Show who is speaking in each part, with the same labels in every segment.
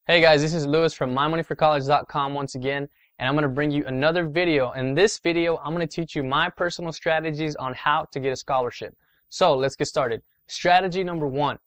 Speaker 1: Hey guys, this is Lewis from MyMoneyForCollege.com once again, and I'm going to bring you another video. In this video, I'm going to teach you my personal strategies on how to get a scholarship. So let's get started. Strategy number one.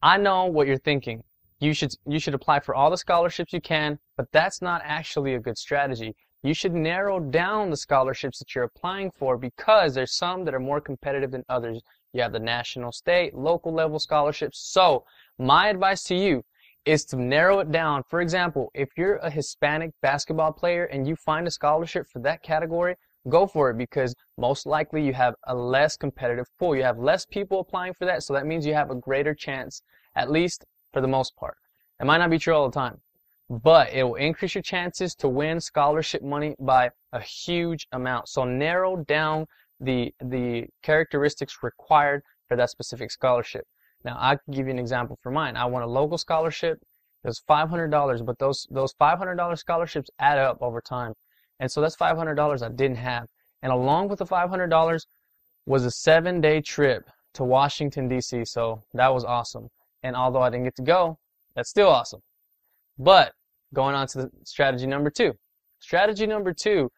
Speaker 1: I know what you're thinking. You should apply for all the scholarships you can, but that's not actually a good strategy. You should narrow down the scholarships that you're applying for because there's some that are more competitive than others. You have the national, state, local level scholarships. So my advice to you is to narrow it down. For example, if you're a Hispanic basketball player and you find a scholarship for that category, go for it because most likely you have a less competitive pool. You have less people applying for that, so that means you have a greater chance, at least for the most part. It might not be true all the time, but it will increase your chances to win scholarship money by a huge amount. So narrow down the characteristics required for that specific scholarship. Now, I can give you an example for mine. I won a local scholarship. It was $500, but those $500 scholarships add up over time. And so that's $500 I didn't have. And along with the $500 was a 7-day trip to Washington, D.C. So that was awesome. And although I didn't get to go, that's still awesome. But going on to the strategy number two. Strategy number two,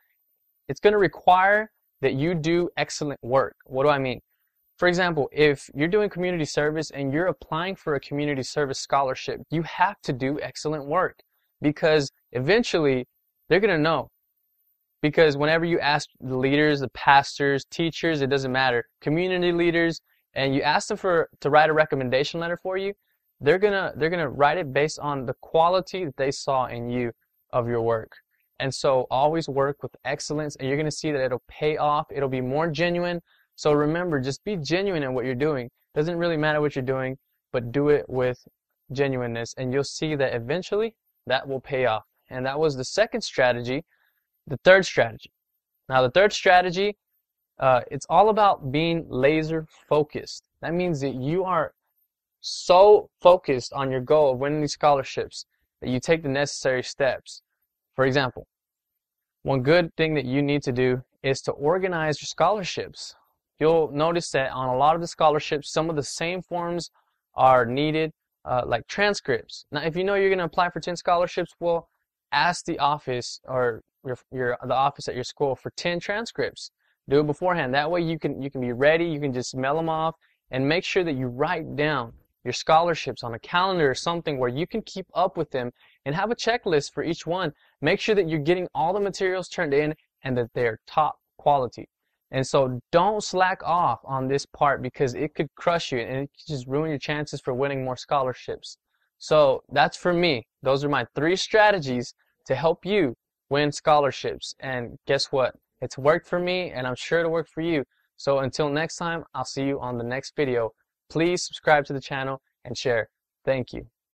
Speaker 1: it's going to require that you do excellent work. What do I mean? For example, if you're doing community service and you're applying for a community service scholarship, you have to do excellent work because eventually they're going to know. Because whenever you ask the leaders, the pastors, teachers, it doesn't matter, community leaders, and you ask them to write a recommendation letter for you, they're gonna write it based on the quality that they saw in you of your work. And so always work with excellence, and you're going to see that it'll pay off. It'll be more genuine. So remember, just be genuine in what you're doing. Doesn't really matter what you're doing, but do it with genuineness, and you'll see that eventually that will pay off. And that was the second strategy. The third strategy. Now, the third strategy, it's all about being laser focused. That means that you are so focused on your goal of winning these scholarships that you take the necessary steps. For example, one good thing that you need to do is to organize your scholarships. You'll notice that on a lot of the scholarships, some of the same forms are needed, like transcripts. Now, if you know you're going to apply for 10 scholarships, well, ask the office or the office at your school for 10 transcripts. Do it beforehand. That way you can be ready. You can just mail them off, and make sure that you write down your scholarships on a calendar or something where you can keep up with them and have a checklist for each one. Make sure that you're getting all the materials turned in and that they're top quality. And so don't slack off on this part because it could crush you and it could just ruin your chances for winning more scholarships. So that's for me. Those are my 3 strategies to help you win scholarships. And guess what? It's worked for me, and I'm sure it'll work for you. So until next time, I'll see you on the next video. Please subscribe to the channel and share. Thank you.